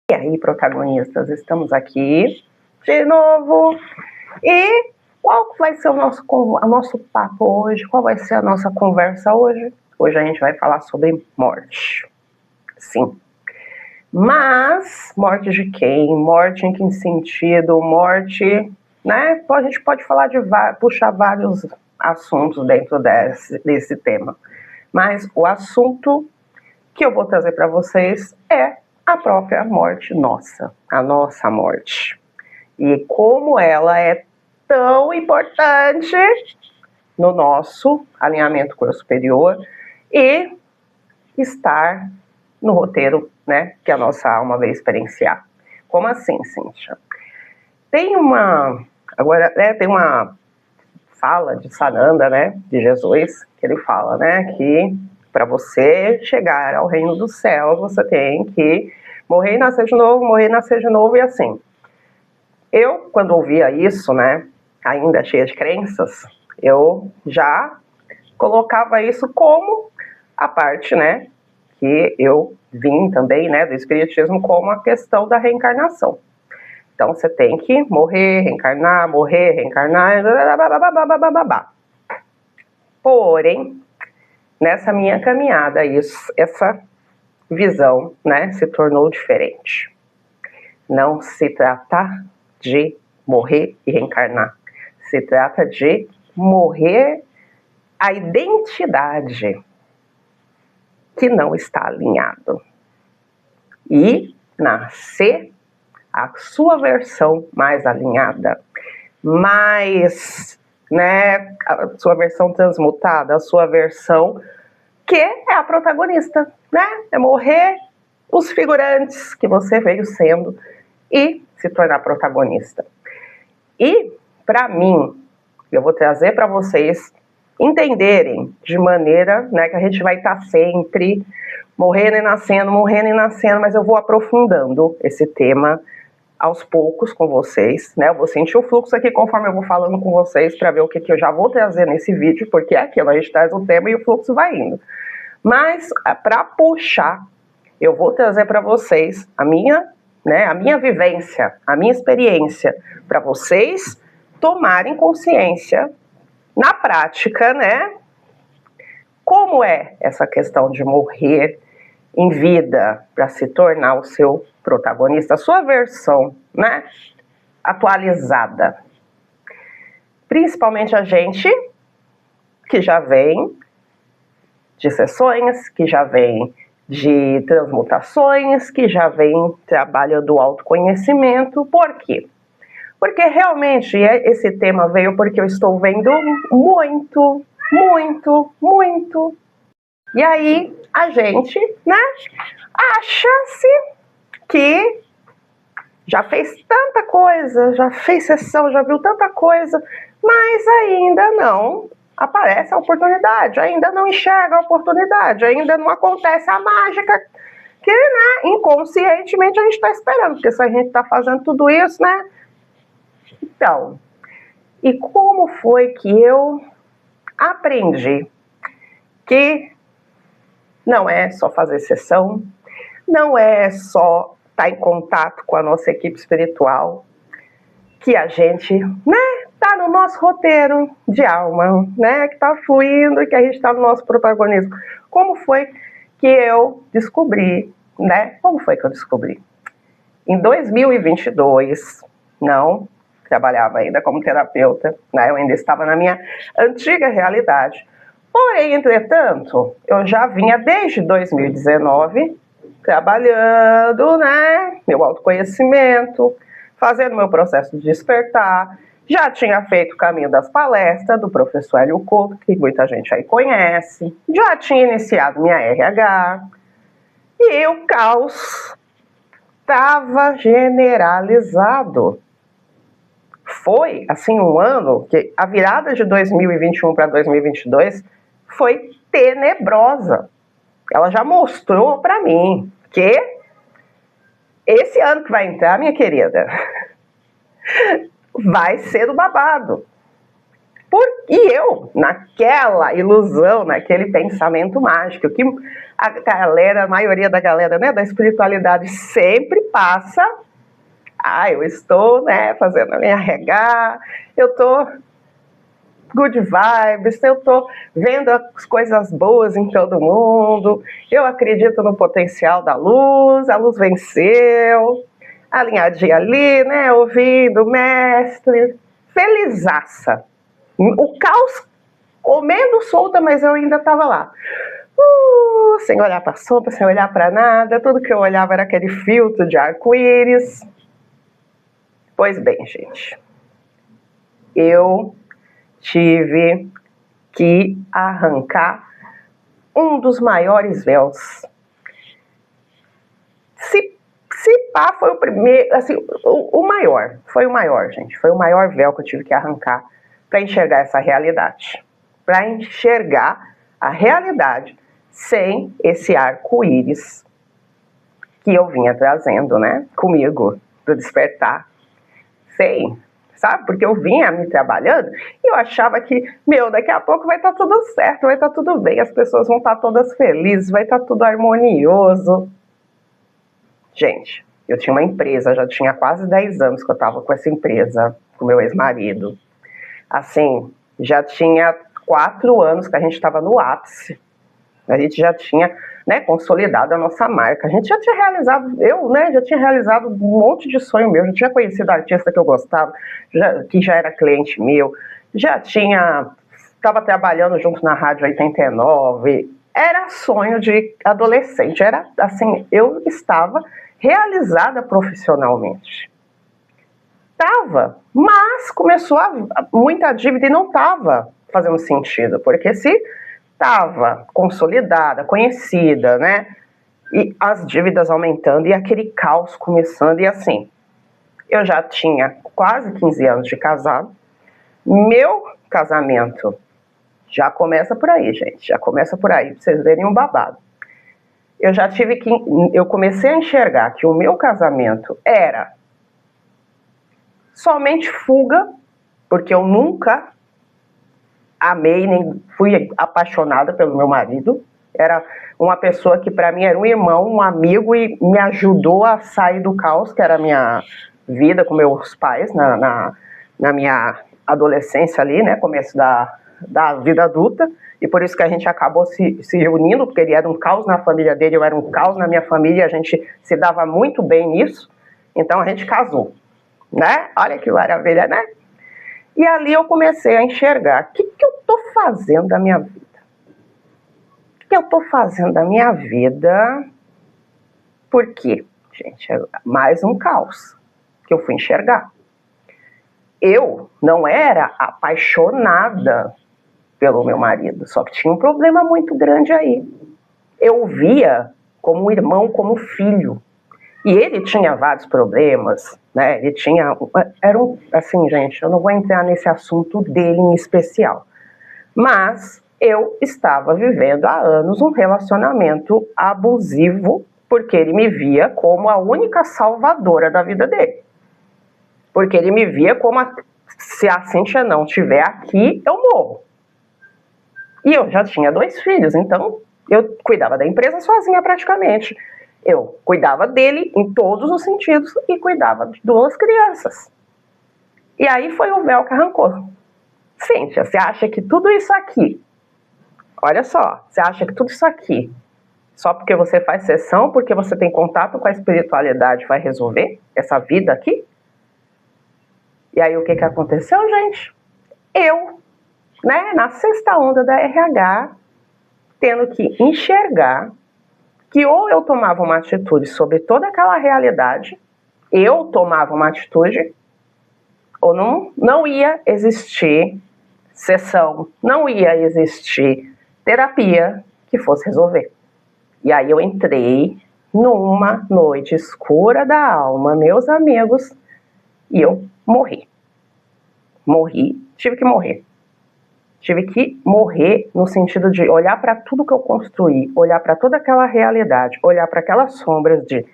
E aí, protagonistas, estamos aqui de novo. E qual vai ser o nosso papo hoje? Qual vai ser a nossa conversa hoje? Hoje a gente vai falar sobre morte. Sim. Mas, morte de quem? Morte em que sentido? Morte, né? A gente pode falar puxar vários assuntos dentro desse tema. Mas o assunto que eu vou trazer para vocês é a própria morte nossa, a nossa morte. E como ela é tão importante no nosso alinhamento com o superior e estar no roteiro, né, que a nossa alma veio experienciar. Como assim, Cíntia? Tem uma fala de Sananda, né, de Jesus, que ele fala, né, que para você chegar ao reino dos céus, você tem que morrer e nascer de novo, morrer e nascer de novo, e assim. Eu, quando ouvia isso, né, ainda cheia de crenças, eu já colocava isso como a parte, né, que eu vim também, né, do espiritismo, como a questão da reencarnação. Então, você tem que morrer, reencarnar, Porém, nessa minha caminhada, essa visão, né, se tornou diferente. Não se trata de morrer e reencarnar. Se trata de morrer a identidade que não está alinhado. E nascer a sua versão mais alinhada, mais, né, a sua versão transmutada, a sua versão que é a protagonista, né? É morrer os figurantes que você veio sendo e se tornar protagonista. E, para mim, eu vou trazer para vocês entenderem de maneira, né, que a gente vai estar sempre morrendo e nascendo, mas eu vou aprofundando esse tema aos poucos com vocês, né? Eu vou sentir o fluxo aqui conforme eu vou falando com vocês para ver o que eu já vou trazer nesse vídeo, porque é aquilo, a gente traz o tema e o fluxo vai indo. Mas, para puxar, eu vou trazer para vocês a minha vivência, a minha experiência, para vocês tomarem consciência na prática, né? Como é essa questão de morrer em vida para se tornar o seu protagonista, a sua versão, né, atualizada. Principalmente a gente que já vem de sessões, que já vem de transmutações, que já vem trabalhando do autoconhecimento. Por quê? Porque realmente esse tema veio porque eu estou vendo muito. E aí a gente, né, acha-se que já fez tanta coisa, já fez sessão, já viu tanta coisa, mas ainda não aparece a oportunidade, ainda não enxerga a oportunidade, ainda não acontece a mágica que, né, inconscientemente a gente está esperando, porque se a gente está fazendo tudo isso, né? Então, e como foi que eu aprendi que não é só fazer sessão, não é só estar em contato com a nossa equipe espiritual, que a gente, né, está no nosso roteiro de alma, né, que está fluindo e que a gente está no nosso protagonismo. Como foi que eu descobri, né? Como foi que eu descobri? Em 2022, não trabalhava ainda como terapeuta, né, eu ainda estava na minha antiga realidade. Porém, entretanto, eu já vinha desde 2019 trabalhando, né, meu autoconhecimento, fazendo meu processo de despertar. Já tinha feito o caminho das palestras do professor Hélio Couto, que muita gente aí conhece. Já tinha iniciado minha RH. E o caos estava generalizado. Foi, assim, um ano que a virada de 2021 para 2022 foi tenebrosa. Ela já mostrou para mim que esse ano que vai entrar, minha querida, vai ser do babado. Por E eu, naquela ilusão, naquele pensamento mágico, que a maioria da galera, né, da espiritualidade sempre passa, eu estou, né, fazendo a minha regá, eu estou good vibes, eu estou vendo as coisas boas em todo mundo, eu acredito no potencial da luz, a luz venceu, alinhadinha ali, né, ouvindo o mestre, felizaça. O caos comendo solta, mas eu ainda estava lá. Sem olhar para a sombra, sem olhar para nada, tudo que eu olhava era aquele filtro de arco-íris. Pois bem, gente, eu tive que arrancar um dos maiores véus. Se pá, foi o primeiro, assim, foi o maior, gente, foi o maior véu que eu tive que arrancar para enxergar essa realidade, para enxergar a realidade sem esse arco-íris que eu vinha trazendo, né, comigo, do despertar, sem, sabe, porque eu vinha me trabalhando e eu achava que, daqui a pouco vai estar tudo certo, vai estar tudo bem, as pessoas vão estar todas felizes, vai estar tudo harmonioso. Gente, eu tinha uma empresa, já tinha quase 10 anos que eu estava com essa empresa, com meu ex-marido. Assim, já tinha 4 anos que a gente estava no ápice. A gente já tinha, né, consolidado a nossa marca. A gente já tinha realizado, já tinha realizado um monte de sonho meu. Já tinha conhecido a artista que eu gostava, que já era cliente meu. Estava trabalhando junto na Rádio 89. Era sonho de adolescente. Era assim, eu estava realizada profissionalmente. Mas começou muita dívida e não estava fazendo sentido, porque se estava consolidada, conhecida, né, e as dívidas aumentando e aquele caos começando, e assim, eu já tinha quase 15 anos de casado, meu casamento já começa por aí, gente, já começa por aí, pra vocês verem um babado. Eu comecei a enxergar que o meu casamento era somente fuga, porque eu nunca amei, nem fui apaixonada pelo meu marido. Era uma pessoa que para mim era um irmão, um amigo e me ajudou a sair do caos, que era a minha vida com meus pais na minha adolescência ali, né, começo da vida adulta. E por isso que a gente acabou se reunindo, porque ele era um caos na família dele, eu era um caos na minha família, e a gente se dava muito bem nisso. Então a gente casou, né? Olha que maravilha, né? E ali eu comecei a enxergar, o que eu estou fazendo da minha vida? O que eu estou fazendo da minha vida? Por quê? Gente, é mais um caos que eu fui enxergar. Eu não era apaixonada pelo meu marido, só que tinha um problema muito grande aí. Eu o via como irmão, como filho. E ele tinha vários problemas, né? Ele tinha... assim, gente, eu não vou entrar nesse assunto dele em especial. Mas eu estava vivendo há anos um relacionamento abusivo, porque ele me via como a única salvadora da vida dele. Porque ele me via como se a Cíntia não estiver aqui, eu morro. E eu já tinha 2 filhos, então eu cuidava da empresa sozinha praticamente. Eu cuidava dele em todos os sentidos e cuidava de 2 crianças. E aí foi o véu que arrancou. Cíntia, você acha que tudo isso aqui, olha só, você acha que tudo isso aqui, só porque você faz sessão, porque você tem contato com a espiritualidade, vai resolver essa vida aqui? E aí o que aconteceu, gente? Eu, né, na 6ª onda da RH, tendo que enxergar que ou eu tomava uma atitude sobre toda aquela realidade, eu tomava uma atitude, ou não ia existir sessão, não ia existir terapia que fosse resolver. E aí eu entrei numa noite escura da alma, meus amigos, e eu morri. Tive que morrer. Tive que morrer no sentido de olhar para tudo que eu construí, olhar para toda aquela realidade, olhar para aquelas sombras de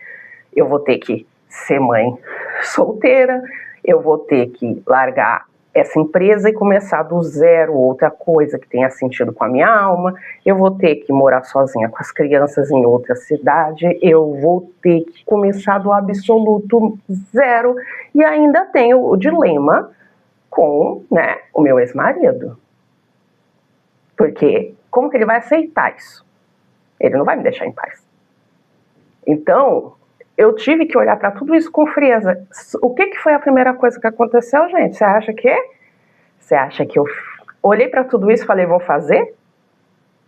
eu vou ter que ser mãe solteira, eu vou ter que largar essa empresa e começar do zero outra coisa que tenha sentido com a minha alma. Eu vou ter que morar sozinha com as crianças em outra cidade, eu vou ter que começar do absoluto zero, e ainda tenho o dilema com, né, o meu ex-marido. Porque como que ele vai aceitar isso? Ele não vai me deixar em paz. Então, eu tive que olhar para tudo isso com frieza. O que foi a primeira coisa que aconteceu, gente? Você acha que é? Você acha que eu olhei para tudo isso e falei, vou fazer?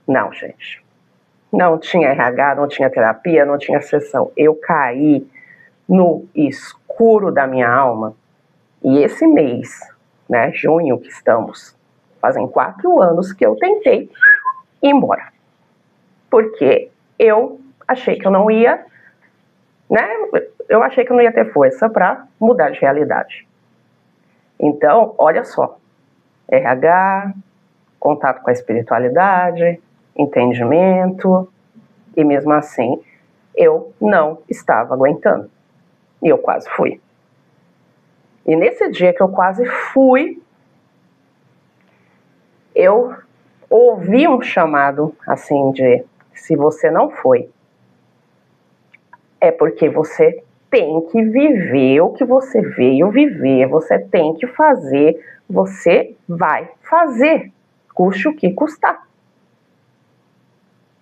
Não, gente. Não tinha RH, não tinha terapia, não tinha sessão. Eu caí no escuro da minha alma. E esse mês, né, junho que estamos, fazem 4 anos que eu tentei ir embora. Porque eu achei que eu não ia, né? Eu achei que eu não ia ter força para mudar de realidade. Então, olha só. RH, contato com a espiritualidade, entendimento, e mesmo assim eu não estava aguentando. E eu quase fui. E nesse dia que eu quase fui, eu ouvi um chamado assim de: se você não foi, é porque você tem que viver o que você veio viver, você tem que fazer, você vai fazer, custe o que custar.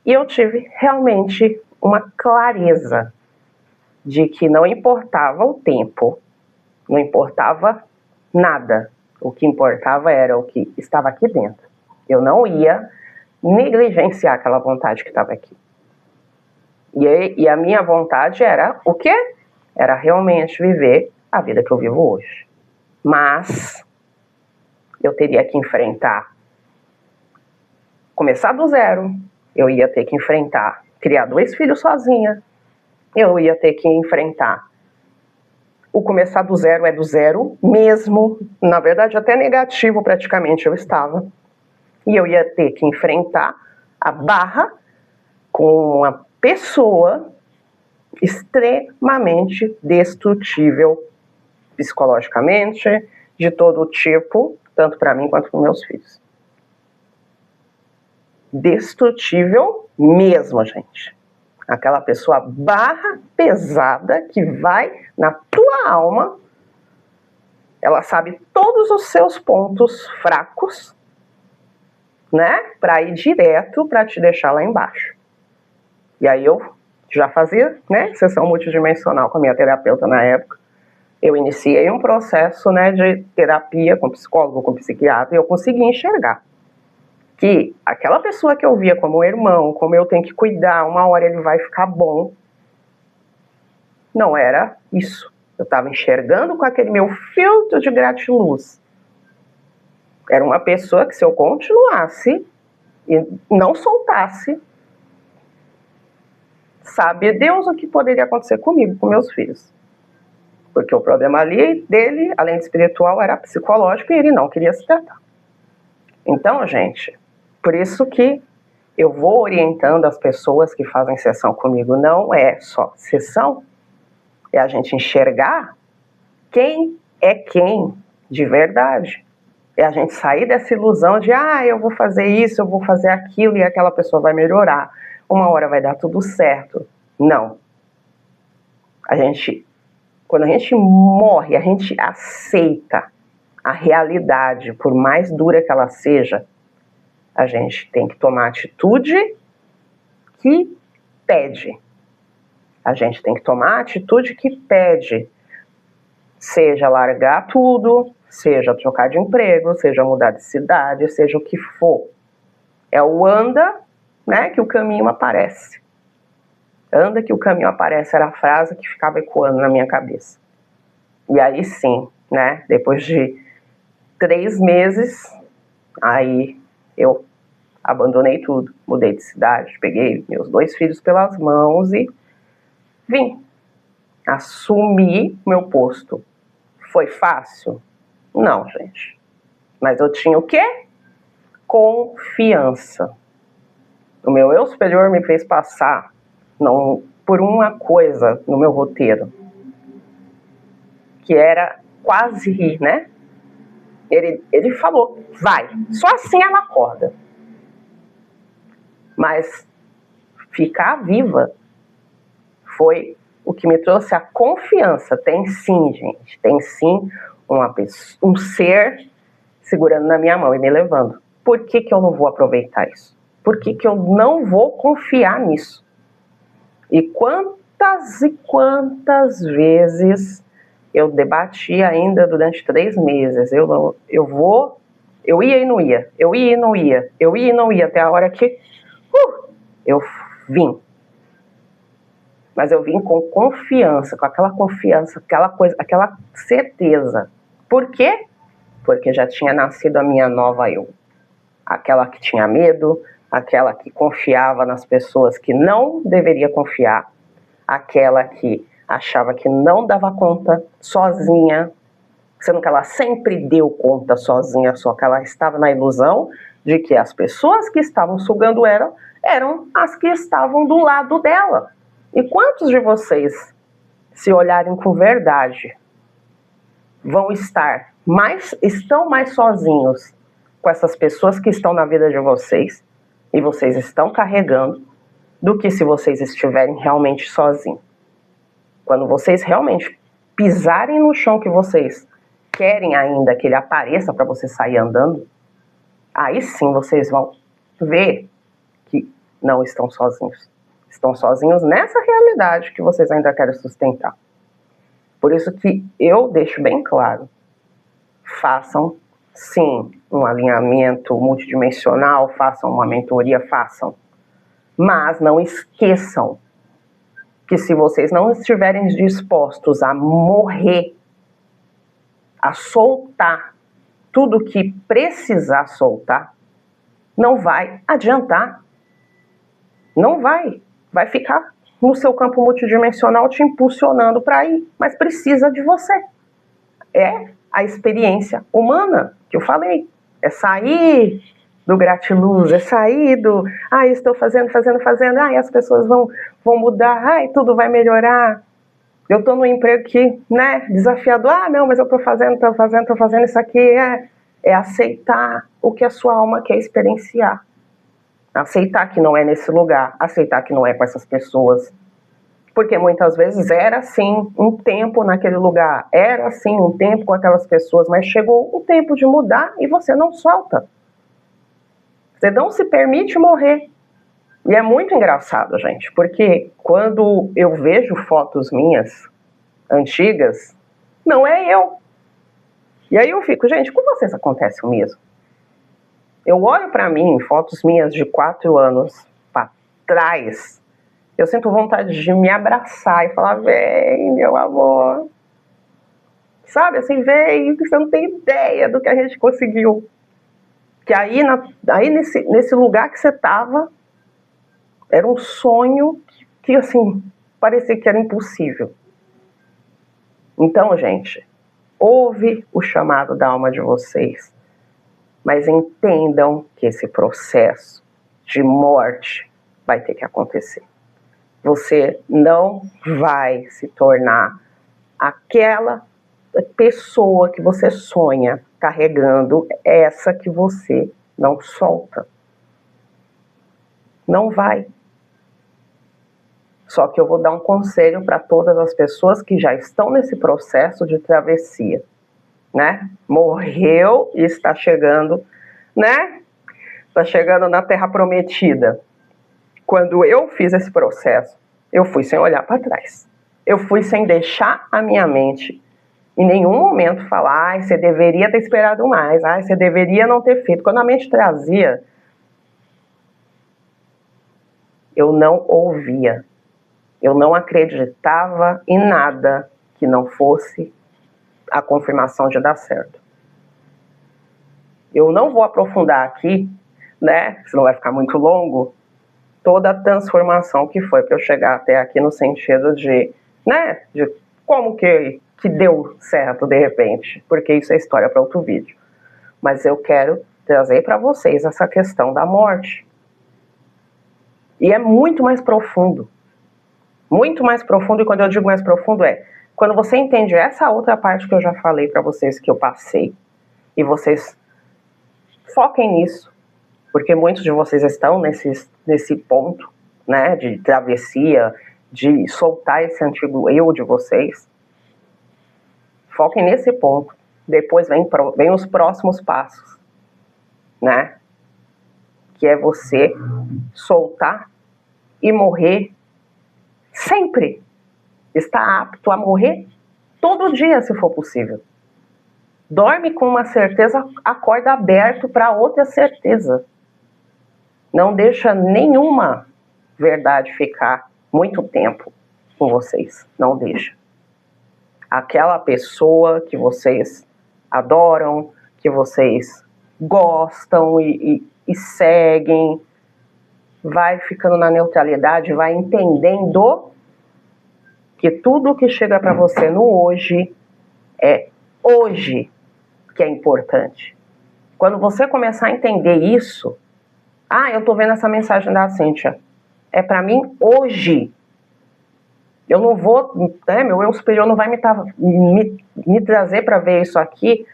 E eu tive realmente uma clareza de que não importava o tempo, não importava nada, o que importava era o que estava aqui dentro. Eu não ia negligenciar aquela vontade que estava aqui. E a minha vontade era o quê? Era realmente viver a vida que eu vivo hoje. Mas eu teria que enfrentar, começar do zero, eu ia ter que enfrentar criar 2 filhos sozinha, eu ia ter que enfrentar o começar do zero é do zero mesmo, na verdade até negativo praticamente eu estava, e eu ia ter que enfrentar a barra com uma pessoa extremamente destrutível psicologicamente, de todo tipo, tanto para mim quanto para meus filhos. Destrutível mesmo, gente. Aquela pessoa barra pesada que vai na tua alma, ela sabe todos os seus pontos fracos, né, para ir direto para te deixar lá embaixo. E aí eu já fazia, né, sessão multidimensional com a minha terapeuta na época. Eu iniciei um processo, né, de terapia com psicólogo, com psiquiatra, e eu consegui enxergar que aquela pessoa que eu via como irmão, como eu tenho que cuidar, uma hora ele vai ficar bom, não era isso. Eu estava enxergando com aquele meu filtro de gratiluz. Era uma pessoa que, se eu continuasse e não soltasse, sabe Deus o que poderia acontecer comigo, com meus filhos. Porque o problema ali dele, além de espiritual, era psicológico e ele não queria se tratar. Então, gente, por isso que eu vou orientando as pessoas que fazem sessão comigo. Não é só sessão, é a gente enxergar quem é quem de verdade. É a gente sair dessa ilusão de, eu vou fazer isso, eu vou fazer aquilo e aquela pessoa vai melhorar. Uma hora vai dar tudo certo. Não. Quando a gente morre, a gente aceita a realidade, por mais dura que ela seja, a gente tem que tomar a atitude que pede. A gente tem que tomar a atitude que pede. Seja largar tudo, seja trocar de emprego, seja mudar de cidade, seja o que for. É o anda, né, que o caminho aparece. Anda que o caminho aparece, era a frase que ficava ecoando na minha cabeça. E aí sim, né, depois de 3 meses, aí eu abandonei tudo, mudei de cidade, peguei meus 2 filhos pelas mãos e vim. Assumi meu posto. Foi fácil? Não, gente. Mas eu tinha o quê? Confiança. O meu eu superior me fez passar por uma coisa no meu roteiro, que era quase rir, né? Ele falou, vai. Só assim ela acorda. Mas ficar viva foi o que me trouxe a confiança. Tem sim, gente. Tem sim um ser segurando na minha mão e me levando. Por que eu não vou aproveitar isso? Por que eu não vou confiar nisso? E quantas vezes eu debati ainda durante 3 meses. Eu ia e não ia. Eu ia e não ia. Eu ia e não ia. Até a hora que eu vim. Mas eu vim com confiança, com aquela confiança, aquela certeza. Por quê? Porque já tinha nascido a minha nova eu. Aquela que tinha medo, aquela que confiava nas pessoas que não deveria confiar, aquela que achava que não dava conta sozinha, sendo que ela sempre deu conta sozinha, só que ela estava na ilusão de que as pessoas que estavam sugando ela eram as que estavam do lado dela. E quantos de vocês, se olharem com verdade, estão mais sozinhos com essas pessoas que estão na vida de vocês e vocês estão carregando, do que se vocês estiverem realmente sozinhos? Quando vocês realmente pisarem no chão que vocês querem ainda que ele apareça para você sair andando, aí sim vocês vão ver que não estão sozinhos. Estão sozinhos nessa realidade que vocês ainda querem sustentar. Por isso que eu deixo bem claro, façam sim um alinhamento multidimensional, façam uma mentoria, façam. Mas não esqueçam que se vocês não estiverem dispostos a morrer, a soltar tudo que precisar soltar, não vai adiantar. Não vai. Vai ficar no seu campo multidimensional te impulsionando para ir, mas precisa de você. É a experiência humana que eu falei. É sair do gratiluz, é sair do estou fazendo, as pessoas vão mudar, tudo vai melhorar. Eu estou no emprego que, desafiador, não, mas eu estou fazendo isso aqui, é aceitar o que a sua alma quer experienciar. Aceitar que não é nesse lugar, aceitar que não é com essas pessoas. Porque muitas vezes era assim um tempo naquele lugar, era assim um tempo com aquelas pessoas, mas chegou o tempo de mudar e você não solta. Você não se permite morrer. E é muito engraçado, gente, porque quando eu vejo fotos minhas antigas, não é eu. E aí eu fico, gente, com vocês acontece o mesmo? Eu olho para mim, fotos minhas de 4 anos para trás, eu sinto vontade de me abraçar e falar, vem, meu amor. Sabe, assim, vem, você não tem ideia do que a gente conseguiu. Que aí nesse lugar que você estava, era um sonho que, assim, parecia que era impossível. Então, gente, ouve o chamado da alma de vocês. Mas entendam que esse processo de morte vai ter que acontecer. Você não vai se tornar aquela pessoa que você sonha carregando, essa que você não solta. Não vai. Só que eu vou dar um conselho para todas as pessoas que já estão nesse processo de travessia. Morreu e está chegando, Está chegando na Terra Prometida. Quando eu fiz esse processo, eu fui sem olhar para trás. Eu fui sem deixar a minha mente em nenhum momento falar, você deveria ter esperado mais, você deveria não ter feito. Quando a mente trazia, eu não ouvia. Eu não acreditava em nada que não fosse a confirmação de dar certo. Eu não vou aprofundar aqui, senão vai ficar muito longo, toda a transformação que foi para eu chegar até aqui no sentido de como que deu certo de repente, porque isso é história para outro vídeo. Mas eu quero trazer para vocês essa questão da morte. E é muito mais profundo. Muito mais profundo, e quando eu digo mais profundo quando você entende essa outra parte que eu já falei para vocês que eu passei, E vocês foquem nisso, porque muitos de vocês estão nesse ponto, né, de travessia, de soltar esse antigo eu de vocês. Foquem nesse ponto. Depois vem os próximos passos, né? Que é você soltar e morrer sempre. Está apto a morrer todo dia, se for possível. Dorme com uma certeza, acorda aberto para outra certeza. Não deixa nenhuma verdade ficar muito tempo com vocês. Não deixa. Aquela pessoa que vocês adoram, que vocês gostam e seguem, vai ficando na neutralidade, vai entendendo que tudo que chega para você no hoje é hoje que é importante. Quando você começar a entender isso, eu tô vendo essa mensagem da Cíntia, é para mim hoje. Eu não vou, né, meu eu superior não vai me trazer para ver isso aqui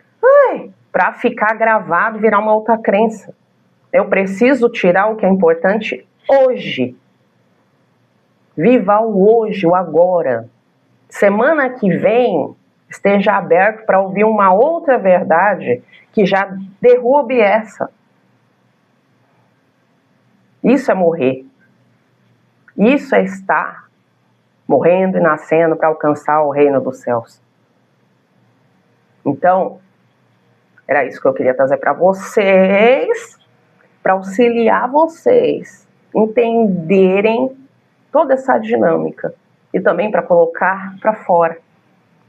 para ficar gravado e virar uma outra crença. Eu preciso tirar o que é importante hoje. Viva o hoje, o agora. Semana que vem, esteja aberto para ouvir uma outra verdade que já derrube essa. Isso é morrer. Isso é estar morrendo e nascendo para alcançar o reino dos céus. Então, era isso que eu queria trazer para vocês, para auxiliar vocês entenderem toda essa dinâmica e também para colocar para fora,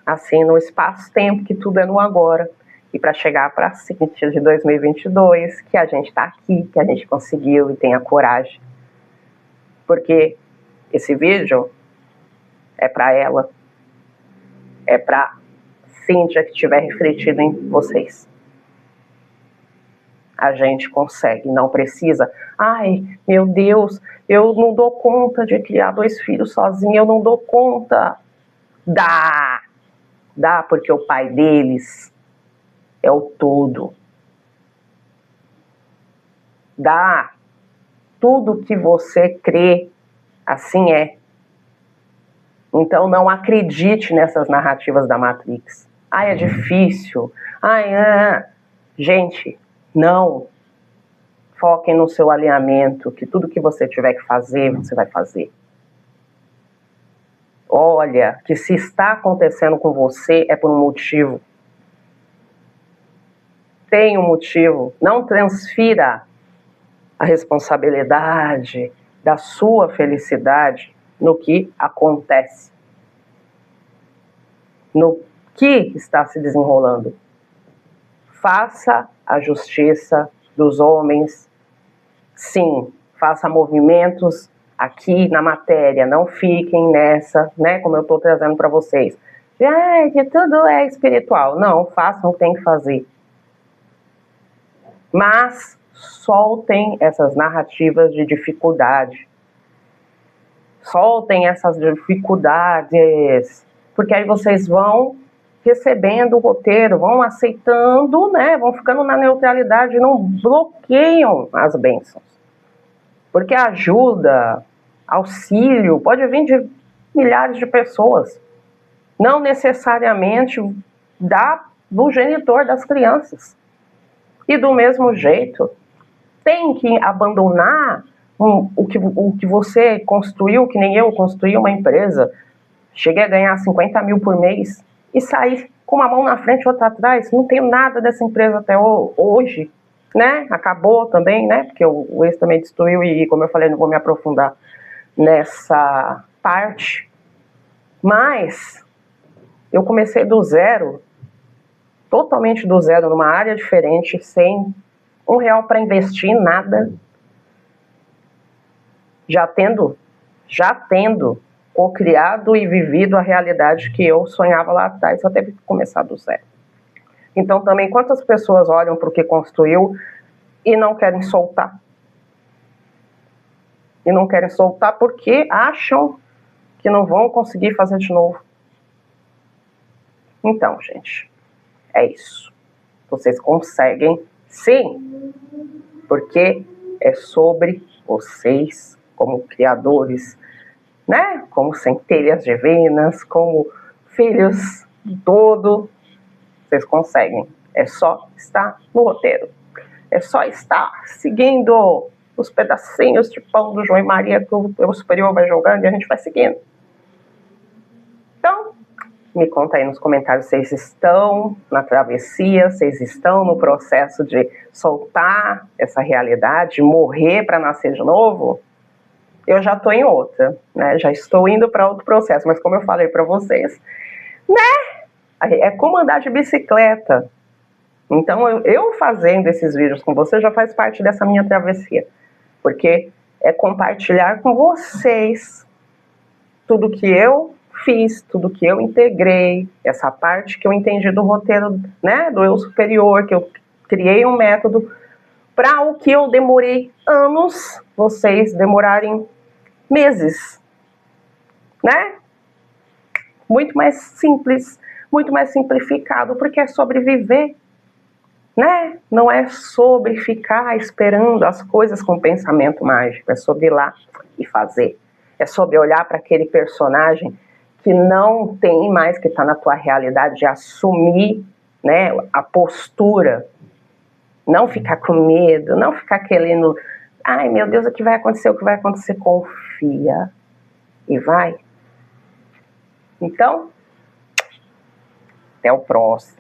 assim, no espaço-tempo, que tudo é no agora, e para chegar para a Cíntia de 2022, que a gente está aqui, que a gente conseguiu e tenha coragem. Porque esse vídeo é para ela, é para Cíntia que estiver refletido em vocês. A gente consegue, não precisa. Ai, meu Deus, eu não dou conta de criar 2 filhos sozinha, eu não dou conta. Dá porque o pai deles é o todo. Dá. Tudo que você crê, assim é. Então não acredite nessas narrativas da Matrix. É difícil. Gente, não. Foquem no seu alinhamento, que tudo que você tiver que fazer, você vai fazer. Olha, que se está acontecendo com você é por um motivo. Tem um motivo. Não transfira a responsabilidade da sua felicidade no que acontece, no que está se desenrolando. Faça a justiça dos homens, sim, faça movimentos aqui na matéria, não fiquem nessa, né, como eu estou trazendo para vocês. Que tudo é espiritual. Não, façam o que tem que fazer. Mas soltem essas narrativas de dificuldade. Soltem essas dificuldades, porque aí vocês vão recebendo o roteiro, vão aceitando, né? Vão ficando na neutralidade, não bloqueiam as bênçãos. Porque ajuda, auxílio, pode vir de milhares de pessoas. Não necessariamente do genitor das crianças. E do mesmo jeito, tem que abandonar o que você construiu, que nem eu construí uma empresa. Cheguei a ganhar 50 mil por mês e saí com uma mão na frente e outra atrás. Não tenho nada dessa empresa até hoje, né? Acabou também, né? Porque o ex também destruiu e, como eu falei, não vou me aprofundar nessa parte. Mas eu comecei do zero, totalmente do zero, numa área diferente, sem R$1 para investir em nada, já tendo co-criado e vivido a realidade que eu sonhava lá atrás, só teve que começar do zero. Então também, quantas pessoas olham para o que construiu e não querem soltar? E não querem soltar porque acham que não vão conseguir fazer de novo. Então, gente, é isso. Vocês conseguem, sim, porque é sobre vocês como criadores, né? Como centelhas divinas, como filhos do todo, vocês conseguem. É só estar no roteiro. É só estar seguindo os pedacinhos de pão do João e Maria que o superior vai jogando e a gente vai seguindo. Então, me conta aí nos comentários se vocês estão na travessia, vocês estão no processo de soltar essa realidade, morrer para nascer de novo. Eu já estou em outra, né? Já estou indo para outro processo, mas como eu falei para vocês, né? É como andar de bicicleta. Então, eu fazendo esses vídeos com você já faz parte dessa minha travessia. Porque é compartilhar com vocês tudo que eu fiz, tudo que eu integrei, essa parte que eu entendi do roteiro, né, do eu superior, que eu criei um método para o que eu demorei anos, vocês demorarem meses, né? Muito mais simples, muito mais simplificado, porque é sobre viver, né? Não é sobre ficar esperando as coisas com pensamento mágico, é sobre ir lá e fazer. É sobre olhar para aquele personagem que não tem mais que estar na tua realidade, de assumir, né, a postura, não ficar com medo, não ficar querendo, ai meu Deus, o que vai acontecer, confia e vai. Então, até o próximo.